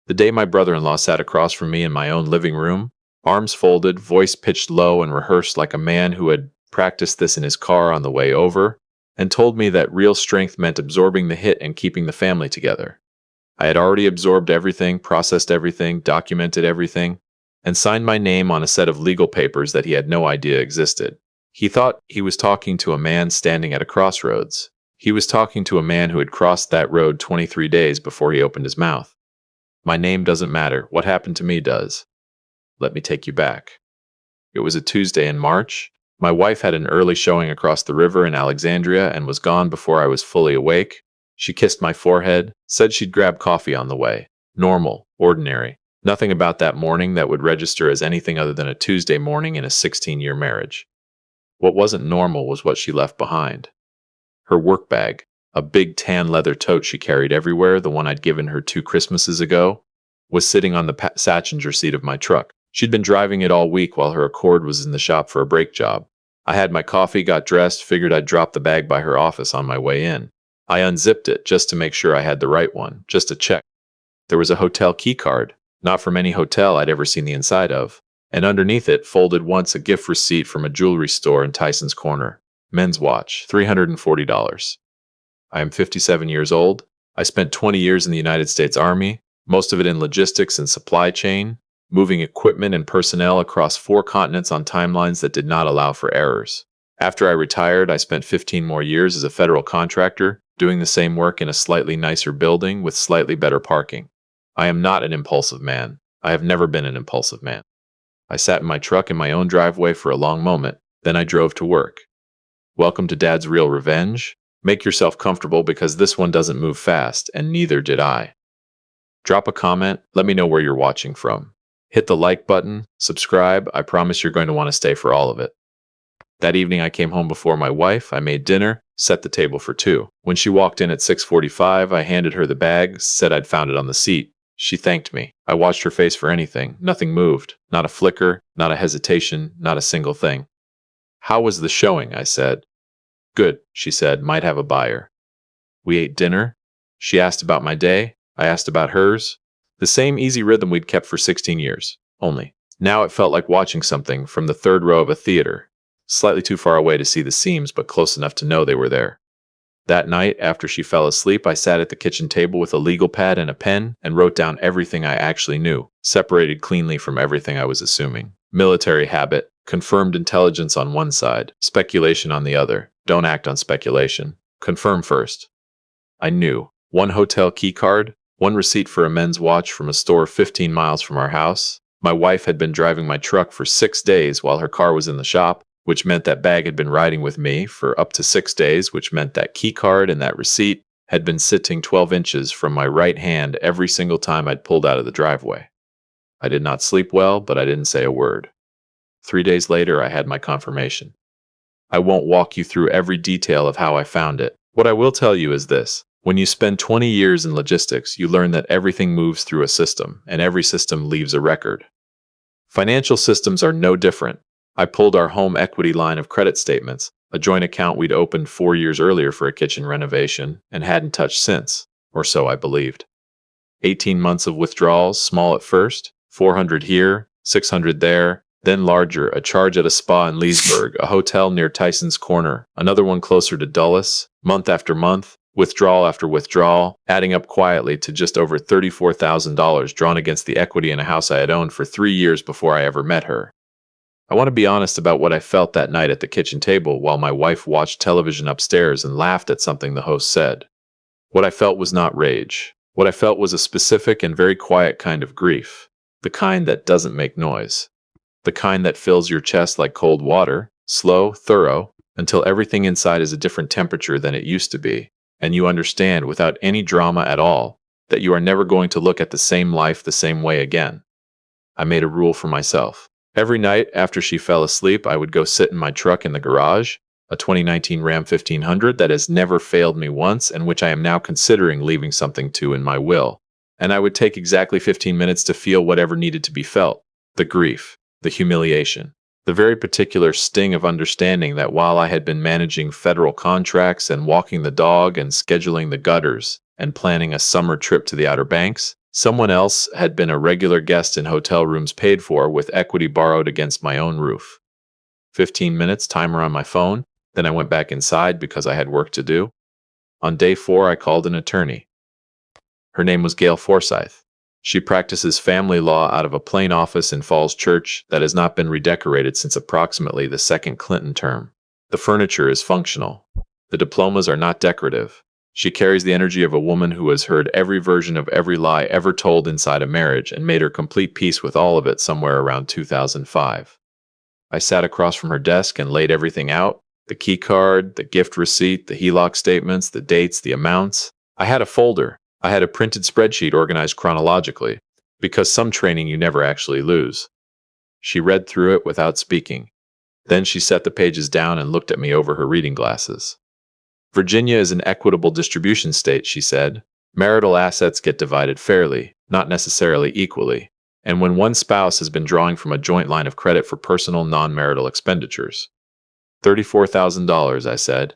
The day my brother-in-law sat across from me in my own living room, arms folded, voice pitched low and rehearsed like a man who had practiced this in his car on the way over, and told me that real strength meant absorbing the hit and keeping the family together. I had already absorbed everything, processed everything, documented everything, and signed my name on a set of legal papers that he had no idea existed. He thought he was talking to a man standing at a crossroads. He was talking to a man who had crossed that road 23 days before he opened his mouth. My name doesn't matter. What happened to me does. Let me take you back. It was a Tuesday in March. My wife had an early showing across the river in Alexandria and was gone before I was fully awake. She kissed my forehead, said she'd grab coffee on the way. Normal, ordinary. Nothing about that morning that would register as anything other than a Tuesday morning in a 16-year marriage. What wasn't normal was what she left behind. Her work bag, a big tan leather tote she carried everywhere, the one I'd given her 2 Christmases ago, was sitting on the passenger seat of my truck. She'd been driving it all week while her Accord was in the shop for a brake job. I had my coffee, got dressed, figured I'd drop the bag by her office on my way in. I unzipped it just to make sure I had the right one, just to check. There was a hotel key card, not from any hotel I'd ever seen the inside of, and underneath it, folded once, a gift receipt from a jewelry store in Tyson's Corner. Men's watch, $340. I am 57 years old. I spent 20 years in the United States Army, most of it in logistics and supply chain, moving equipment and personnel across 4 continents on timelines that did not allow for errors. After I retired, I spent 15 more years as a federal contractor, doing the same work in a slightly nicer building with slightly better parking. I am not an impulsive man. I have never been an impulsive man. I sat in my truck in my own driveway for a long moment, then I drove to work. Welcome to Dad's Real Revenge. Make yourself comfortable because this one doesn't move fast, and neither did I. Drop a comment, let me know where you're watching from. Hit the like button, subscribe, I promise you're going to want to stay for all of it. That evening I came home before my wife, I made dinner, set the table for 2. When she walked in at 6:45, I handed her the bag, said I'd found it on the seat. She thanked me. I watched her face for anything. Nothing moved. Not a flicker, not a hesitation, not a single thing. How was the showing? I said. Good, she said, might have a buyer. We ate dinner. She asked about my day. I asked about hers. The same easy rhythm we'd kept for 16 years, only. Now it felt like watching something from the 3rd row of a theater. Slightly too far away to see the seams, but close enough to know they were there. That night, after she fell asleep, I sat at the kitchen table with a legal pad and a pen and wrote down everything I actually knew, separated cleanly from everything I was assuming. Military habit, confirmed intelligence on one side, speculation on the other. Don't act on speculation. Confirm first. I knew. 1 hotel key card, 1 receipt for a men's watch from a store 15 miles from our house. My wife had been driving my truck for 6 days while her car was in the shop, which meant that bag had been riding with me for up to 6 days, which meant that key card and that receipt had been sitting 12 inches from my right hand every single time I'd pulled out of the driveway. I did not sleep well, but I didn't say a word. 3 days later, I had my confirmation. I won't walk you through every detail of how I found it. What I will tell you is this. When you spend 20 years in logistics, you learn that everything moves through a system, and every system leaves a record. Financial systems are no different. I pulled our home equity line of credit statements, a joint account we'd opened 4 years earlier for a kitchen renovation, and hadn't touched since, or so I believed. 18 months of withdrawals, small at first, 400 here, 600 there, then larger, a charge at a spa in Leesburg, a hotel near Tyson's Corner, another one closer to Dulles, month after month, withdrawal after withdrawal, adding up quietly to just over $34,000 drawn against the equity in a house I had owned for 3 years before I ever met her. I want to be honest about what I felt that night at the kitchen table while my wife watched television upstairs and laughed at something the host said. What I felt was not rage. What I felt was a specific and very quiet kind of grief. The kind that doesn't make noise. The kind that fills your chest like cold water, slow, thorough, until everything inside is a different temperature than it used to be, and you understand without any drama at all that you are never going to look at the same life the same way again. I made a rule for myself. Every night after she fell asleep, I would go sit in my truck in the garage, a 2019 Ram 1500 that has never failed me once and which I am now considering leaving something to in my will, and I would take exactly 15 minutes to feel whatever needed to be felt, the grief, the humiliation, the very particular sting of understanding that while I had been managing federal contracts and walking the dog and scheduling the gutters and planning a summer trip to the Outer Banks, Someone else had been a regular guest in hotel rooms paid for with equity borrowed against my own roof. 15 minutes, timer on my phone. Then I went back inside because I had work to do. On day 4, I called an attorney. Her name was Gail Forsyth. She practices family law out of a plain office in Falls Church that has not been redecorated since approximately the second Clinton term. The furniture is functional. The diplomas are not decorative. She carries the energy of a woman who has heard every version of every lie ever told inside a marriage and made her complete peace with all of it somewhere around 2005. I sat across from her desk and laid everything out: the key card, the gift receipt, the HELOC statements, the dates, the amounts. I had a folder. I had a printed spreadsheet organized chronologically, because some training you never actually lose. She read through it without speaking. Then she set the pages down and looked at me over her reading glasses. Virginia is an equitable distribution state, she said. Marital assets get divided fairly, not necessarily equally, and when one spouse has been drawing from a joint line of credit for personal non-marital expenditures. $34,000, I said.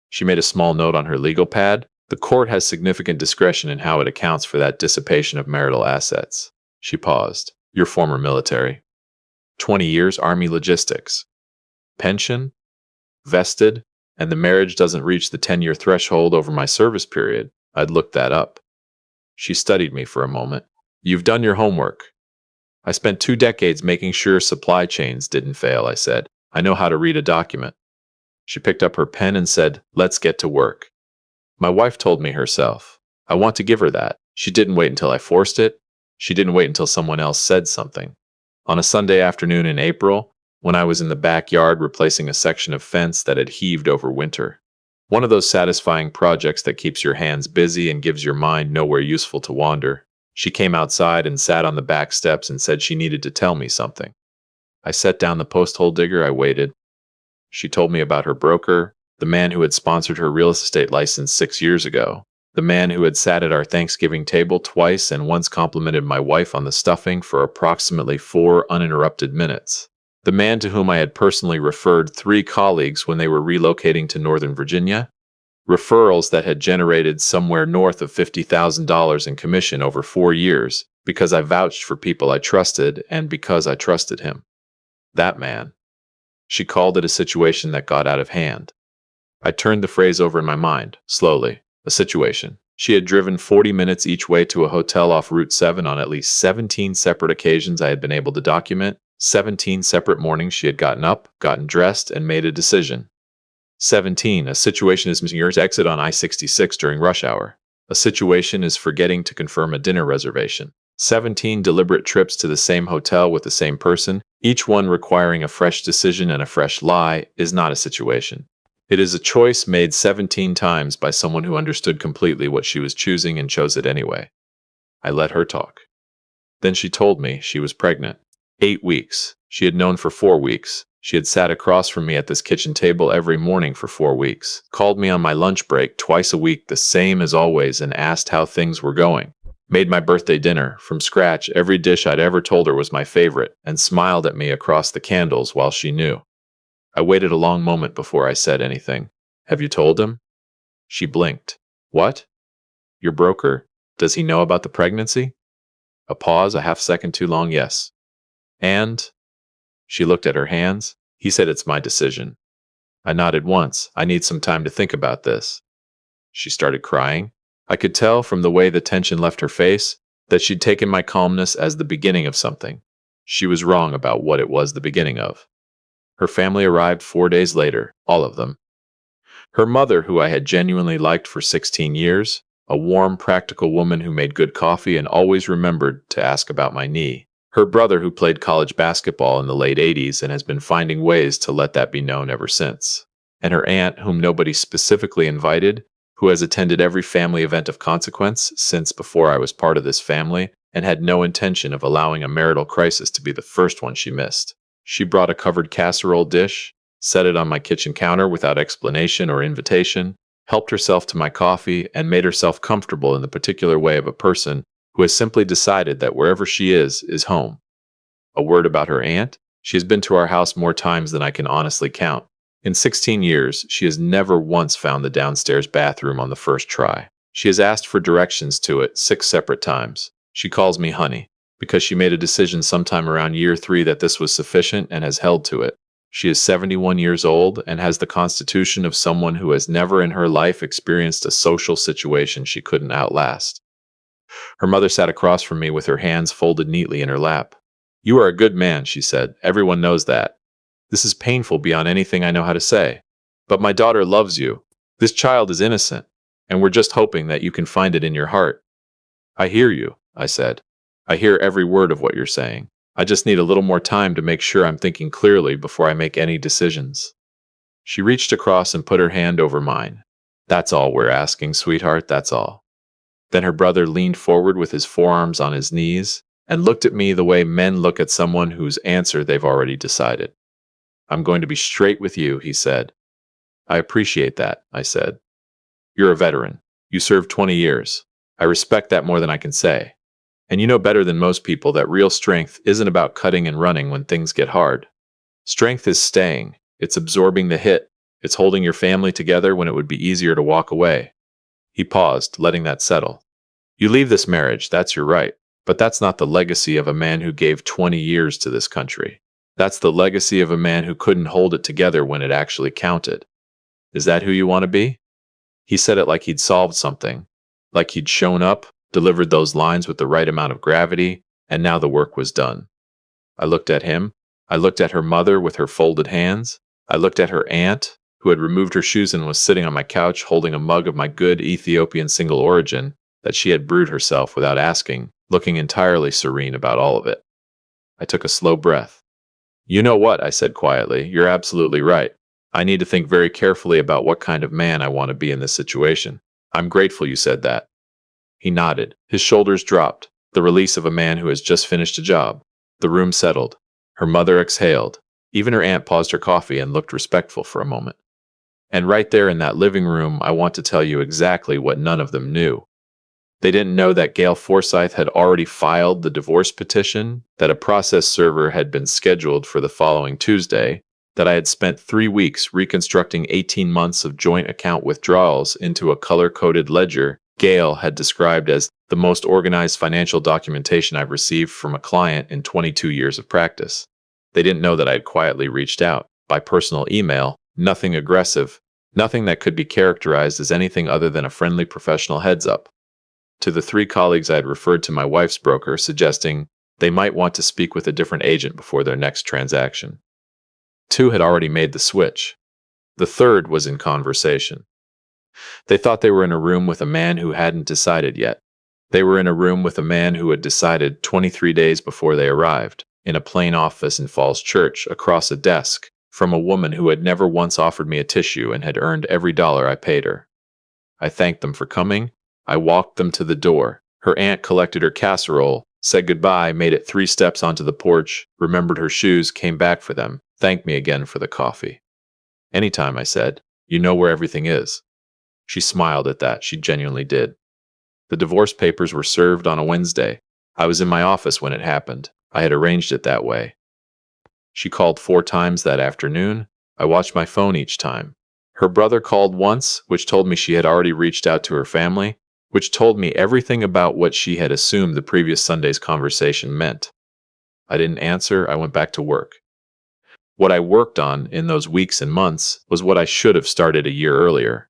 She made a small note on her legal pad. The court has significant discretion in how it accounts for that dissipation of marital assets. She paused. Your former military. 20 years Army logistics. Pension? Vested? And the marriage doesn't reach the 10-year threshold over my service period. I'd looked that up. She studied me for a moment. You've done your homework. I spent 2 decades making sure supply chains didn't fail, I said. I know how to read a document. She picked up her pen and said, let's get to work. My wife told me herself. I want to give her that. She didn't wait until I forced it. She didn't wait until someone else said something. On a Sunday afternoon in April, when I was in the backyard replacing a section of fence that had heaved over winter. One of those satisfying projects that keeps your hands busy and gives your mind nowhere useful to wander. She came outside and sat on the back steps and said she needed to tell me something. I set down the post hole digger. I waited. She told me about her broker, the man who had sponsored her real estate license 6 years ago, the man who had sat at our Thanksgiving table twice and once complimented my wife on the stuffing for approximately 4 uninterrupted minutes. The man to whom I had personally referred 3 colleagues when they were relocating to Northern Virginia, referrals that had generated somewhere north of $50,000 in commission over 4 years because I vouched for people I trusted and because I trusted him. That man. She called it a situation that got out of hand. I turned the phrase over in my mind, slowly. A situation. She had driven 40 minutes each way to a hotel off Route 7 on at least 17 separate occasions I had been able to document. 17 separate mornings she had gotten up, gotten dressed, and made a decision. 17. A situation is missing your exit on I-66 during rush hour. A situation is forgetting to confirm a dinner reservation. 17 deliberate trips to the same hotel with the same person, each one requiring a fresh decision and a fresh lie, is not a situation. It is a choice made 17 times by someone who understood completely what she was choosing and chose it anyway. I let her talk. Then she told me she was pregnant. 8 weeks. She had known for 4 weeks. She had sat across from me at this kitchen table every morning for 4 weeks, called me on my lunch break twice a week, the same as always, and asked how things were going. Made my birthday dinner, from scratch, every dish I'd ever told her was my favorite, and smiled at me across the candles while she knew. I waited a long moment before I said anything. Have you told him? She blinked. What? Your broker? Does he know about the pregnancy? A pause, a half second too long, yes. And? She looked at her hands. He said it's my decision. I nodded once. I need some time to think about this. She started crying. I could tell from the way the tension left her face that she'd taken my calmness as the beginning of something. She was wrong about what it was the beginning of. Her family arrived 4 days later, all of them. Her mother, who I had genuinely liked for 16 years, a warm, practical woman who made good coffee and always remembered to ask about my knee. Her brother, who played college basketball in the late 80s and has been finding ways to let that be known ever since. And her aunt, whom nobody specifically invited, who has attended every family event of consequence since before I was part of this family and had no intention of allowing a marital crisis to be the first one she missed. She brought a covered casserole dish, set it on my kitchen counter without explanation or invitation, helped herself to my coffee, and made herself comfortable in the particular way of a person who has simply decided that wherever she is home. A word about her aunt? She has been to our house more times than I can honestly count. In 16 years, she has never once found the downstairs bathroom on the first try. She has asked for directions to it 6 separate times. She calls me honey, because she made a decision sometime around year 3 that this was sufficient and has held to it. She is 71 years old and has the constitution of someone who has never in her life experienced a social situation she couldn't outlast. Her mother sat across from me with her hands folded neatly in her lap. "You are a good man," she said. "Everyone knows that. This is painful beyond anything I know how to say. But my daughter loves you. This child is innocent, and we're just hoping that you can find it in your heart." "I hear you," I said. "I hear every word of what you're saying. I just need a little more time to make sure I'm thinking clearly before I make any decisions." She reached across and put her hand over mine. "That's all we're asking, sweetheart, that's all." Then her brother leaned forward with his forearms on his knees and looked at me the way men look at someone whose answer they've already decided. "I'm going to be straight with you," he said. "I appreciate that," I said. "You're a veteran. You served 20 years. I respect that more than I can say. And you know better than most people that real strength isn't about cutting and running when things get hard. Strength is staying. It's absorbing the hit. It's holding your family together when it would be easier to walk away." He paused, letting that settle. "You leave this marriage, that's your right. But that's not the legacy of a man who gave 20 years to this country. That's the legacy of a man who couldn't hold it together when it actually counted. Is that who you want to be?" He said it like he'd solved something, like he'd shown up, delivered those lines with the right amount of gravity, and now the work was done. I looked at him. I looked at her mother with her folded hands. I looked at her aunt, who had removed her shoes and was sitting on my couch holding a mug of my good Ethiopian single origin that she had brewed herself without asking, looking entirely serene about all of it. I took a slow breath. "You know what?" I said quietly. "You're absolutely right. I need to think very carefully about what kind of man I want to be in this situation. I'm grateful you said that." He nodded. His shoulders dropped. The release of a man who has just finished a job. The room settled. Her mother exhaled. Even her aunt paused her coffee and looked respectful for a moment. And right there in that living room, I want to tell you exactly what none of them knew. They didn't know that Gail Forsyth had already filed the divorce petition, that a process server had been scheduled for the following Tuesday, that I had spent 3 weeks reconstructing 18 months of joint account withdrawals into a color-coded ledger Gail had described as the most organized financial documentation I've received from a client in 22 years of practice. They didn't know that I had quietly reached out, by personal email, nothing aggressive, nothing that could be characterized as anything other than a friendly professional heads-up, to the 3 colleagues I had referred to my wife's broker, suggesting they might want to speak with a different agent before their next transaction. 2 had already made the switch. The 3rd was in conversation. They thought they were in a room with a man who hadn't decided yet. They were in a room with a man who had decided 23 days before they arrived, in a plain office in Falls Church, across a desk, from a woman who had never once offered me a tissue and had earned every dollar I paid her. I thanked them for coming. I walked them to the door. Her aunt collected her casserole, said goodbye, made it 3 steps onto the porch, remembered her shoes, came back for them, thanked me again for the coffee. "Anytime," I said. "You know where everything is." She smiled at that. She genuinely did. The divorce papers were served on a Wednesday. I was in my office when it happened. I had arranged it that way. She called 4 times that afternoon. I watched my phone each time. Her brother called once, which told me she had already reached out to her family, which told me everything about what she had assumed the previous Sunday's conversation meant. I didn't answer. I went back to work. What I worked on in those weeks and months was what I should have started a year earlier.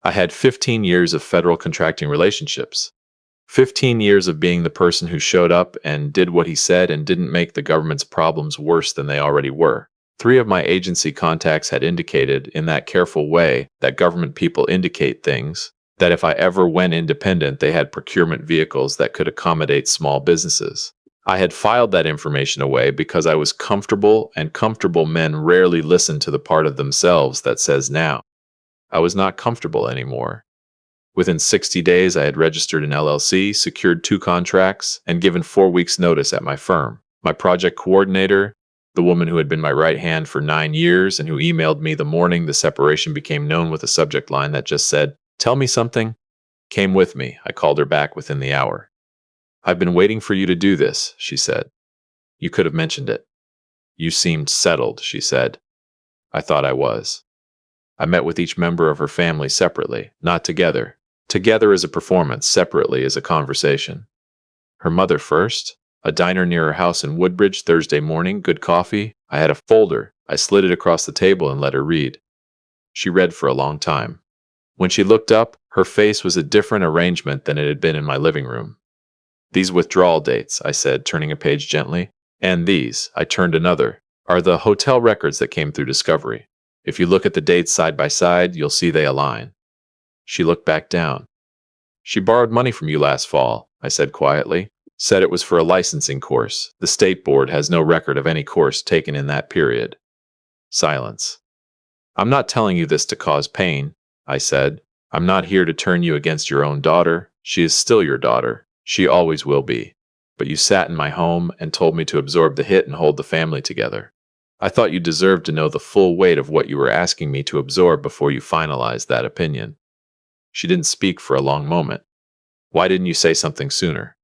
I had 15 years of federal contracting relationships. 15 years of being the person who showed up and did what he said and didn't make the government's problems worse than they already were. 3 of my agency contacts had indicated, in that careful way that government people indicate things, that if I ever went independent, they had procurement vehicles that could accommodate small businesses. I had filed that information away because I was comfortable, and comfortable men rarely listen to the part of themselves that says now. I was not comfortable anymore. Within 60 days, I had registered an LLC, secured 2 contracts, and given 4 weeks' notice at my firm. My project coordinator, the woman who had been my right hand for 9 years and who emailed me the morning the separation became known with a subject line that just said, "Tell me something," came with me. I called her back within the hour. "I've been waiting for you to do this," she said. "You could have mentioned it." "You seemed settled," she said. I thought I was. I met with each member of her family separately, not together. Together as a performance, separately as a conversation. Her mother first. A diner near her house in Woodbridge, Thursday morning, good coffee. I had a folder. I slid it across the table and let her read. She read for a long time. When she looked up, her face was a different arrangement than it had been in my living room. These withdrawal dates, I said, turning a page gently. And these, I turned another, are the hotel records that came through Discovery. If you look at the dates side by side, you'll see they align. She looked back down. She borrowed money from you last fall, I said quietly. Said it was for a licensing course. The state board has no record of any course taken in that period. Silence. I'm not telling you this to cause pain, I said. I'm not here to turn you against your own daughter. She is still your daughter. She always will be. But you sat in my home and told me to absorb the hit and hold the family together. I thought you deserved to know the full weight of what you were asking me to absorb before you finalized that opinion. She didn't speak for a long moment. Why didn't you say something sooner?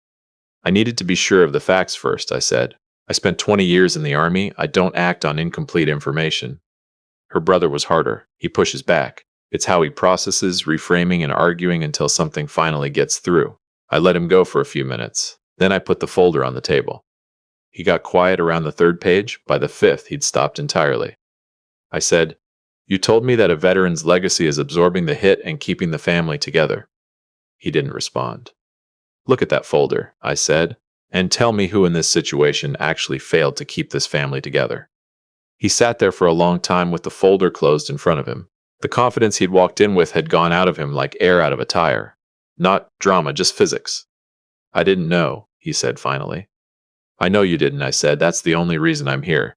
I needed to be sure of the facts first, I said. I spent 20 years in the army. I don't act on incomplete information. Her brother was harder. He pushes back. It's how he processes, reframing and arguing until something finally gets through. I let him go for a few minutes. Then I put the folder on the table. He got quiet around the third page. By the fifth, he'd stopped entirely. I said, "You told me that a veteran's legacy is absorbing the hit and keeping the family together." He didn't respond. "Look at that folder," I said, "and tell me who in this situation actually failed to keep this family together." He sat there for a long time with the folder closed in front of him. The confidence he'd walked in with had gone out of him like air out of a tire. Not drama, just physics. "I didn't know," he said finally. "I know you didn't," I said. "That's the only reason I'm here."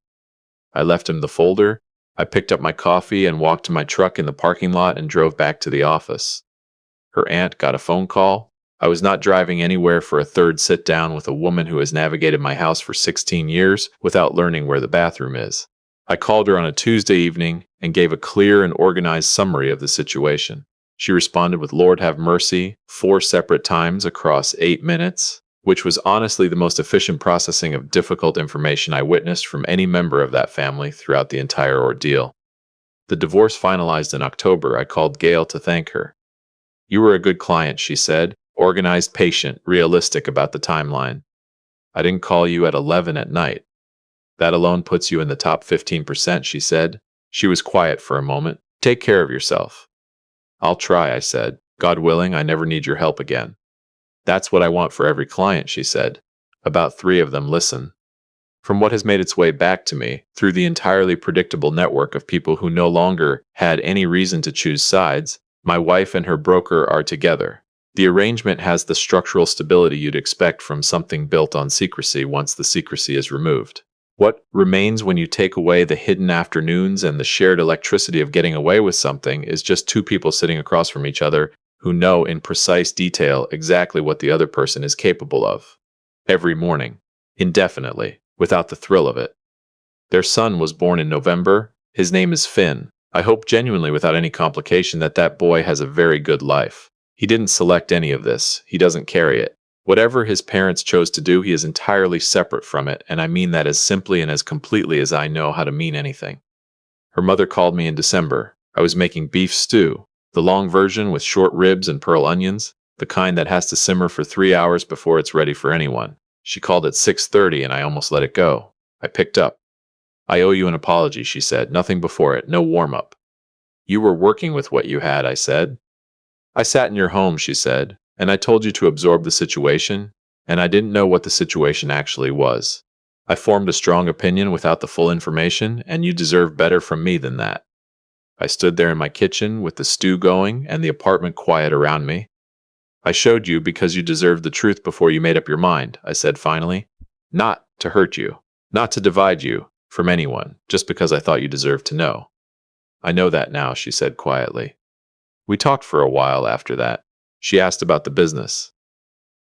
I left him the folder. I picked up my coffee and walked to my truck in the parking lot and drove back to the office. Her aunt got a phone call. I was not driving anywhere for a third sit-down with a woman who has navigated my house for 16 years without learning where the bathroom is. I called her on a Tuesday evening and gave a clear and organized summary of the situation. She responded with "Lord have mercy" 4 separate times across 8 minutes, which was honestly the most efficient processing of difficult information I witnessed from any member of that family throughout the entire ordeal. The divorce finalized in October. I called Gail to thank her. "You were a good client," she said. "Organized, patient, realistic about the timeline. I didn't call you at 11 at night. That alone puts you in the top 15%, she said. She was quiet for a moment. "Take care of yourself." "I'll try," I said. "God willing, I never need your help again." "That's what I want for every client," she said. About 3 of them listen. From what has made its way back to me, through the entirely predictable network of people who no longer had any reason to choose sides, my wife and her broker are together. The arrangement has the structural stability you'd expect from something built on secrecy once the secrecy is removed. What remains when you take away the hidden afternoons and the shared electricity of getting away with something is just 2 people sitting across from each other who know in precise detail exactly what the other person is capable of. Every morning, indefinitely, without the thrill of it. Their son was born in November. His name is Finn. I hope genuinely without any complication that boy has a very good life. He didn't select any of this. He doesn't carry it. Whatever his parents chose to do, he is entirely separate from it, and I mean that as simply and as completely as I know how to mean anything. Her mother called me in December. I was making beef stew, the long version with short ribs and pearl onions, the kind that has to simmer for 3 hours before it's ready for anyone. She called at 6:30 and I almost let it go. I picked up. "I owe you an apology," she said. "Nothing before it, no warm-up." "You were working with what you had," I said. "I sat in your home," she said, "and I told you to absorb the situation, and I didn't know what the situation actually was. I formed a strong opinion without the full information, and you deserve better from me than that." I stood there in my kitchen with the stew going and the apartment quiet around me. "I showed you because you deserved the truth before you made up your mind," I said finally. "Not to hurt you, not to divide you from anyone, just because I thought you deserved to know." "I know that now," she said quietly. We talked for a while after that. She asked about the business.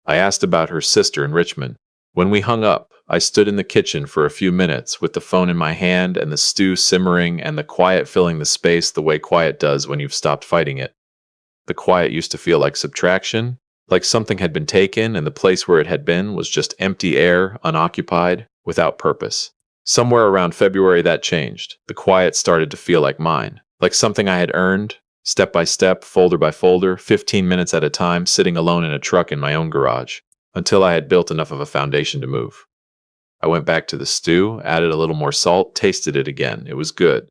I asked about her sister in Richmond. When we hung up, I stood in the kitchen for a few minutes with the phone in my hand and the stew simmering and the quiet filling the space the way quiet does when you've stopped fighting it. The quiet used to feel like subtraction, like something had been taken and the place where it had been was just empty air, unoccupied, without purpose. Somewhere around February that changed. The quiet started to feel like mine, like something I had earned, Step by step, folder by folder, 15 minutes at a time, sitting alone in a truck in my own garage, until I had built enough of a foundation to move. I went back to the stew, added a little more salt, tasted it again. It was good.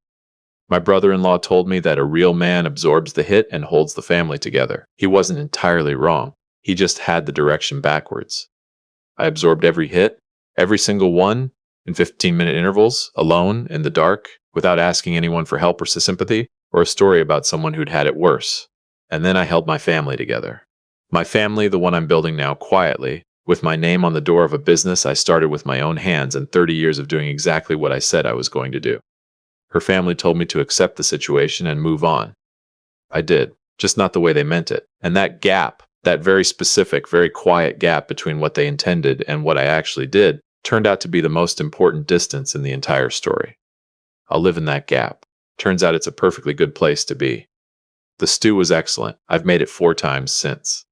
My brother-in-law told me that a real man absorbs the hit and holds the family together. He wasn't entirely wrong. He just had the direction backwards. I absorbed every hit, every single one, in 15-minute intervals, alone, in the dark, without asking anyone for help or sympathy, or a story about someone who'd had it worse. And then I held my family together. My family, the one I'm building now quietly, with my name on the door of a business I started with my own hands and 30 years of doing exactly what I said I was going to do. Her family told me to accept the situation and move on. I did, just not the way they meant it. And that gap, that very specific, very quiet gap between what they intended and what I actually did, turned out to be the most important distance in the entire story. I'll live in that gap. Turns out it's a perfectly good place to be. The stew was excellent. I've made it 4 times since.